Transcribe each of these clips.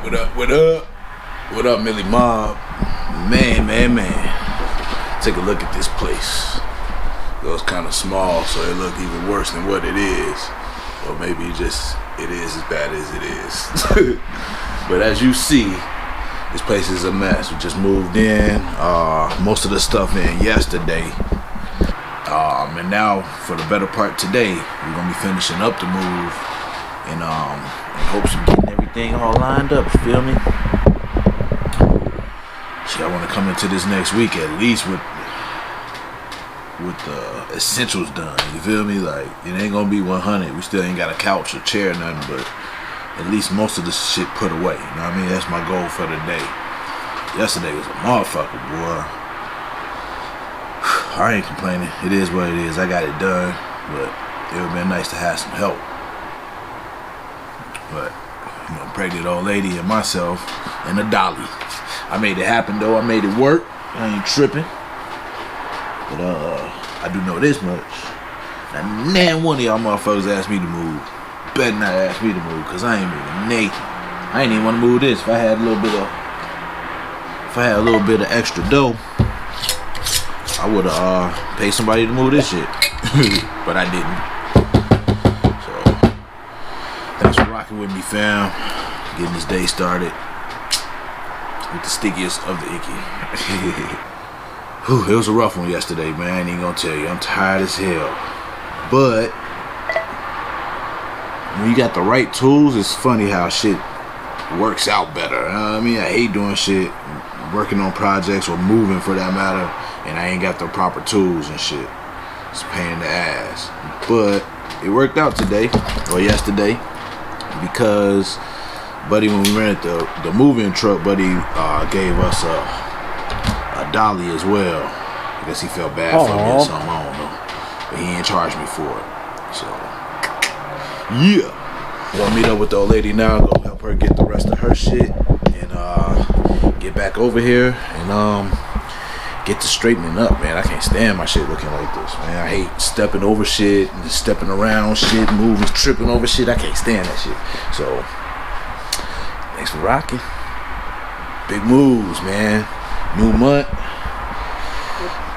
What up, what up? What up, Millie Mob? Man. Take a look at this place. It was kind of small, so it looked even worse than what it is. Or maybe it is as bad as it is. But as you see, this place is a mess. We just moved in, most of the stuff in yesterday. And now for the better part today, we're gonna be finishing up the move and in hopes of getting everything all lined up, you feel me? Shit, I wanna come into this next week at least with the essentials done, you feel me? Like, it ain't gonna be 100. We still ain't got a couch or chair or nothing, but at least most of this shit put away, you know what I mean? That's my goal for the day. Yesterday was a motherfucker, boy. I ain't complaining. It is what it is. I got it done, but it would've been nice to have some help. But, you know, pregnant old lady and myself and a dolly. I made it happen though. I made it work. I ain't tripping. But I do know this much. Now, man, one of y'all motherfuckers asked me to move. Better not ask me to move, cause I ain't moving Nathan. I ain't even want to move this. If I had a little bit of extra dough, I would have paid somebody to move this shit. But I didn't. So thanks for rocking with me, fam. Getting this day started with the stickiest of the icky. Whew, it was a rough one yesterday, man. I ain't even gonna tell you. I'm tired as hell. But when you got the right tools, it's funny how shit works out better. You know what I mean? I hate doing shit, working on projects or moving for that matter, and I ain't got the proper tools and shit. It's a pain in the ass. But it worked out today, or yesterday, because Buddy, when we rented the moving truck, Buddy gave us a dolly as well. I guess he felt bad for me or something, I don't know. But he ain't charged me for it. So, yeah. I'm gonna meet up with the old lady now, go help her get the rest of her shit, and get back over here and get to straightening up, man. I can't stand my shit looking like this, man. I hate stepping over shit and just stepping around shit, moving, tripping over shit. I can't stand that shit. So, thanks for rocking. Big moves, man. New month.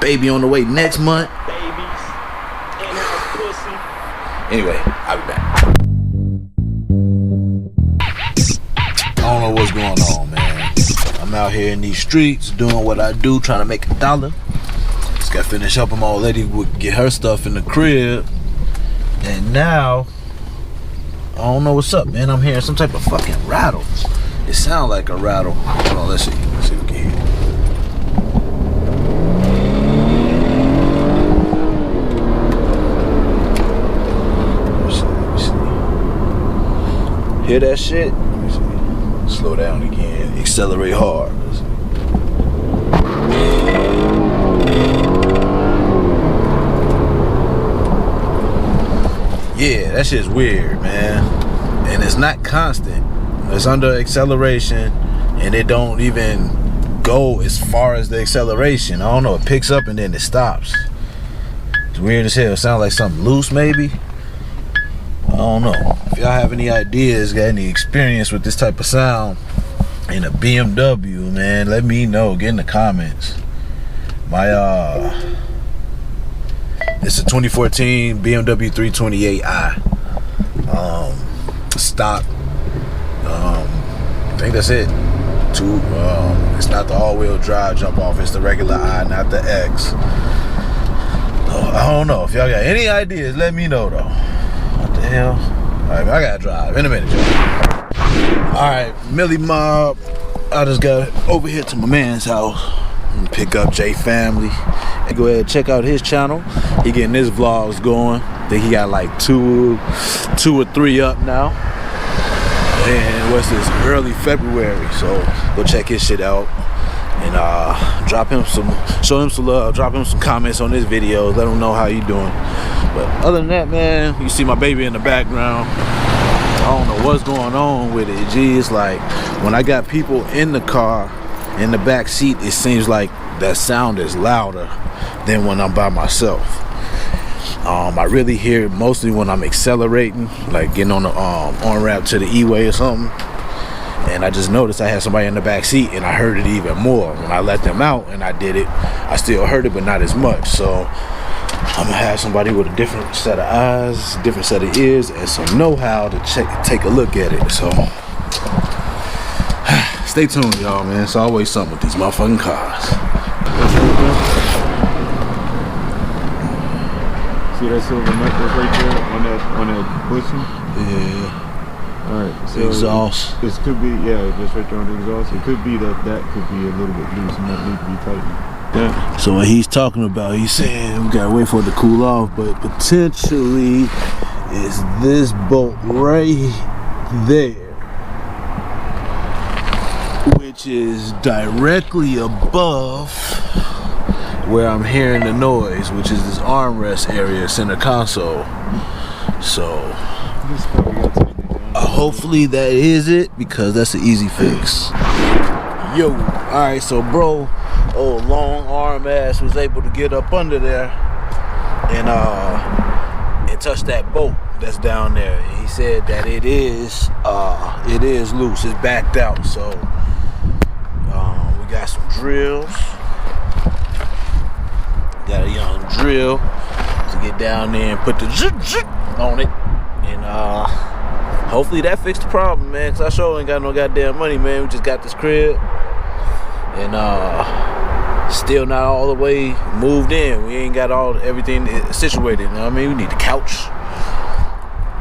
Baby on the way next month. Babies in her pussy. Anyway, I'll be back. I don't know what's going on, man. I'm out here in these streets doing what I do, trying to make $1. Just got to finish up with my old lady, get her stuff in the crib. And now, I don't know what's up, man. I'm hearing some type of fucking rattle. It sounds like a rattle. Hold on, let's see. Let's see if we can hear it. Hear that shit? Let me see. Slow down again. Accelerate hard. Yeah, that shit's weird, man. And it's not constant. It's under acceleration, and it don't even go as far as the acceleration. I don't know. It picks up and then it stops. It's weird as hell. It sounds like something loose, maybe. I don't know. If y'all have any ideas, got any experience with this type of sound in a BMW, man, let me know. Get in the comments. My it's a 2014 BMW 328i. Stock. I think that's it. It's not the all-wheel drive jump off. It's the regular I, not the X. I don't know. If y'all got any ideas, let me know though. What the hell? Alright, I gotta drive in a minute, y'all. Alright, Millie Mob. I just got over here to my man's house and pick up J Family. And go ahead and check out his channel. He getting his vlogs going. I think he got like two or three up now. And what's this? Early February. So go check his shit out. And drop him some, show him some love, drop him some comments on this video, let him know how you doing. But other than that, man, you see my baby in the background. I don't know what's going on with it. Gee, it's like when I got people in the car, in the back seat, it seems like that sound is louder than when I'm by myself. I really hear it mostly when I'm accelerating, like getting on the on-ramp to the E-way or something. And I just noticed I had somebody in the back seat, and I heard it even more. When I let them out and I did it, I still heard it, but not as much. So I'm gonna have somebody with a different set of eyes, different set of ears, and some know-how to take a look at it. So stay tuned, y'all, man. It's always something with these motherfucking cars. See that silver nut that's right there on that bushing? Yeah. Alright, so exhaust. This could be, yeah, just right there on the exhaust. It could be that could be a little bit loose and that need to be tightened. Yeah. So what he's talking about, he's saying we gotta wait for it to cool off, but potentially is this bolt right there, which is directly above where I'm hearing the noise, which is this armrest area, center console. So hopefully that is it, because that's an easy fix. Yo, alright, so bro, long arm ass was able to get up under there and touch that bolt that's down there. And he said that it is loose, it's backed out. So we got some drills. Got a young drill to get down there and put the on it, and hopefully that fixed the problem, man. Cause I sure ain't got no goddamn money, man. We just got this crib, and still not all the way moved in. We ain't got everything situated. You know what I mean? We need the couch,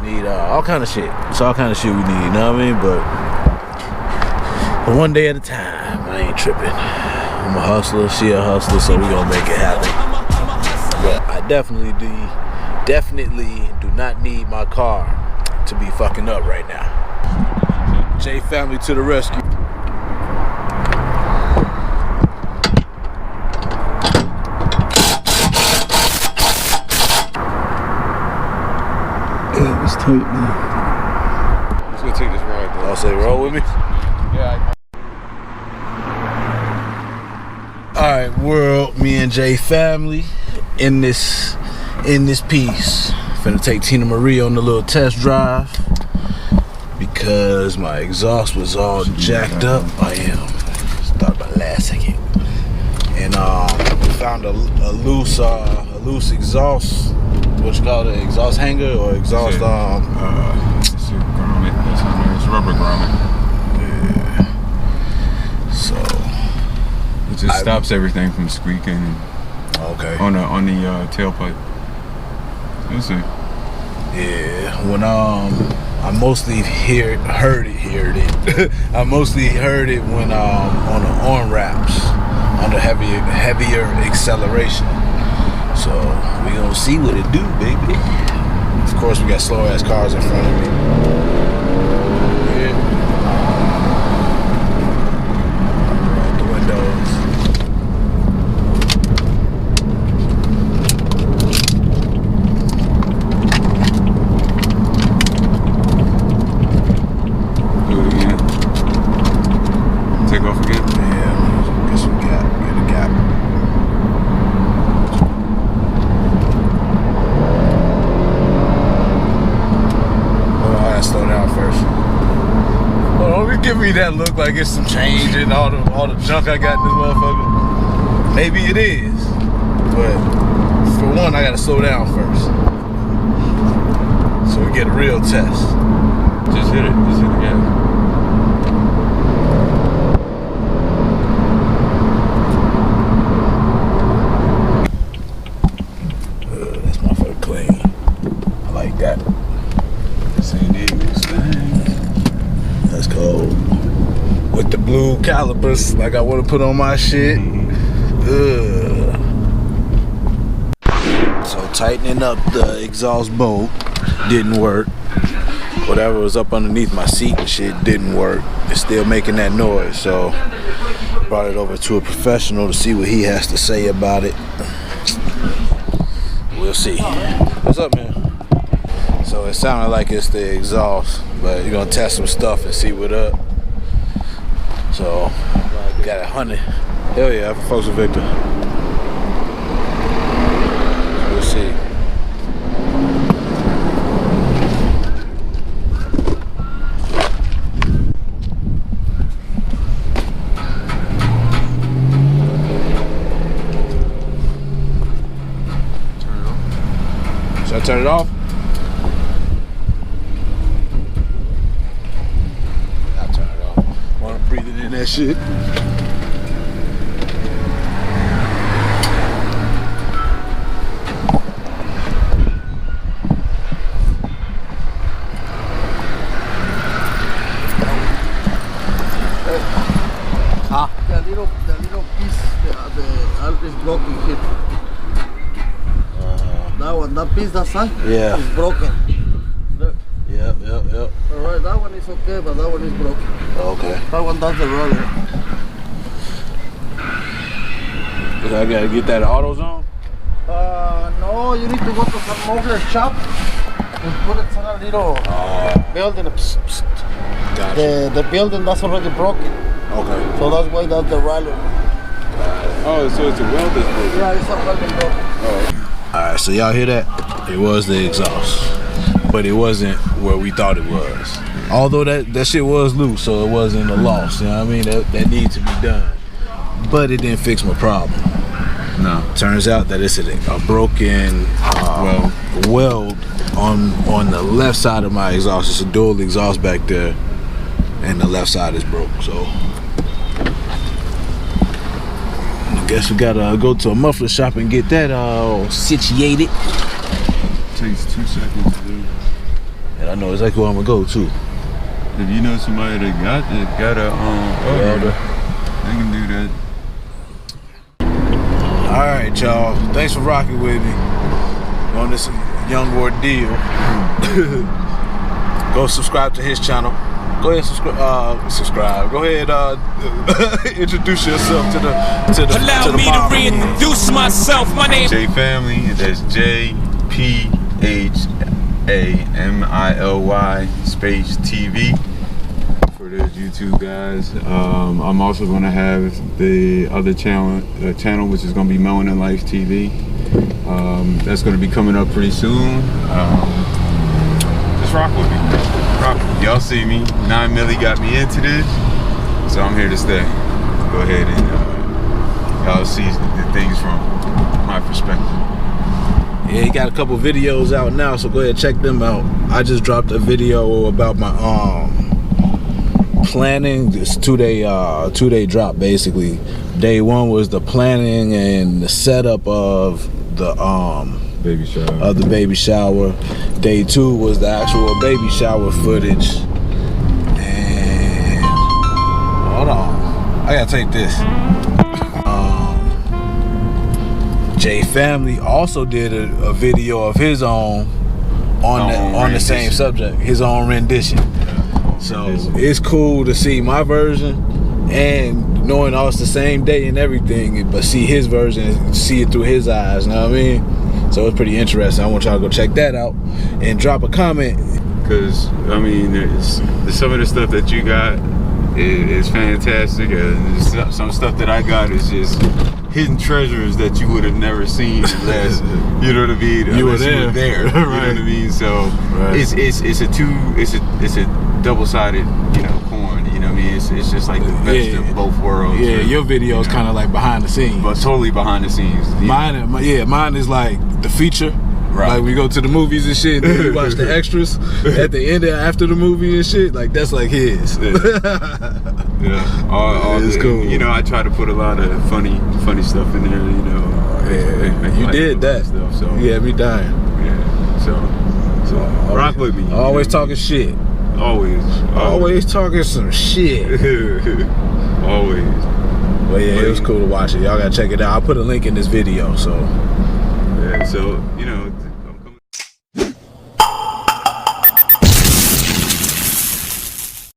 we need all kind of shit. It's all kind of shit we need. You know what I mean? But one day at a time. I ain't tripping. I'm a hustler. She a hustler. So we gonna make it happen. But I definitely do not need my car to be fucking up right now. J family to the rescue. Yeah, it's tight now. I'm just gonna take this ride though. I'll say roll with me. Yeah. Alright, world, me and J family in this piece. Finna take Tina Marie on the little test drive because my exhaust was all jacked up. I am. Thought about it last second. And we found a loose exhaust. What you call it? Exhaust hanger or exhaust? It's a grommet. That's on there. It's a rubber grommet. Yeah. So it just stops everything from squeaking. Okay. On the tailpipe. We'll see. Yeah, when I mostly heard it. I mostly heard it when on the on ramps under heavier acceleration. So we gonna see what it do, baby. Of course, we got slow ass cars in front of me. Yeah. Roll the windows. Give me that look like it's some change and all the junk I got in this motherfucker. Maybe it is, but for one, I gotta slow down first, so we get a real test. Just hit it. Just hit the gas. That's motherfucker clean. I like that. St. David's thing. That's cold. With the blue calipers, like I want to put on my shit. So tightening up the exhaust bolt didn't work. Whatever was up underneath my seat and shit didn't work. It's still making that noise. So brought it over to a professional to see what he has to say about it. We'll see. What's up, man? So it sounded like it's the exhaust, but you're gonna test some stuff and see what up. So we got 100. Hell yeah, folks with Victor. We'll see. turn it off? I'll turn it off. Wanna breathe it in that shit? The little piece, is broken here. That piece, that side, Yeah. is broken. Look. Yep. Alright, that one is okay, but that one is broken. Okay. That one does the rudder. I gotta get that AutoZone? No, you need to go to some motor shop and put it in a little building. Gotcha. The building that's already broken. Okay. So that's why that's the rudder. Oh, so it's a welder's broken. Yeah, it's a welding broken. Alright, so y'all hear that? It was the exhaust. But it wasn't where we thought it was. Although that shit was loose, so it wasn't a loss. You know what I mean? That needs to be done. But it didn't fix my problem. No. Turns out that it's a broken weld on the left side of my exhaust. It's a dual exhaust back there, and the left side is broke. So I guess we gotta go to a muffler shop and get that all situated. Takes 2 seconds to do. And I know exactly where I'm gonna go too. If you know somebody that got a welder, they can do that. Alright, y'all. Thanks for rocking with me on this young ordeal. Go subscribe to his channel. Go ahead and subscribe. Go ahead introduce yourself to the Allow me to reintroduce myself. My name J Family, and that's JPHAMILY space TV for those YouTube guys. I'm also going to have the other channel which is going to be Melanin Life TV. That's going to be coming up pretty soon. Just rock with me. Y'all see me. 9 Milli got me into this, so I'm here to stay. Go ahead and y'all see the things from my perspective. Yeah, he got a couple videos out now, so go ahead and check them out. I just dropped a video about my planning. This 2-day drop basically. Day 1 was the planning and the setup of the baby shower. Day 2 was the actual baby shower footage. And hold on, I gotta take this. J Family also did a video of his own on the same subject, his own rendition. So it's cool to see my version and knowing it's the same day and everything, but see his version and see it through his eyes, you know what I mean? So it's pretty interesting. I want y'all to go check that out and drop a comment. Because, I mean, some of the stuff that you got is fantastic. Some stuff that I got is just hidden treasures that you would have never seen unless, you know what I mean? You were there. Right. You know what I mean? So right. it's a double-sided, coin. You know what I mean? It's just like the best of both worlds. Yeah, your video is kind of like behind the scenes. But totally behind the scenes. Mine is like the feature. Right. Like we go to the movies and shit, and then we watch the extras at the end after the movie and shit. Like that's like his. Yeah. It's cool. I try to put a lot of funny stuff in there. You did that. Stuff, so yeah, me dying. Yeah. So rock with me. Always talking shit. Always talking some shit. Always. But yeah, it was cool to watch it. Y'all gotta check it out. I'll put a link in this video. So yeah. So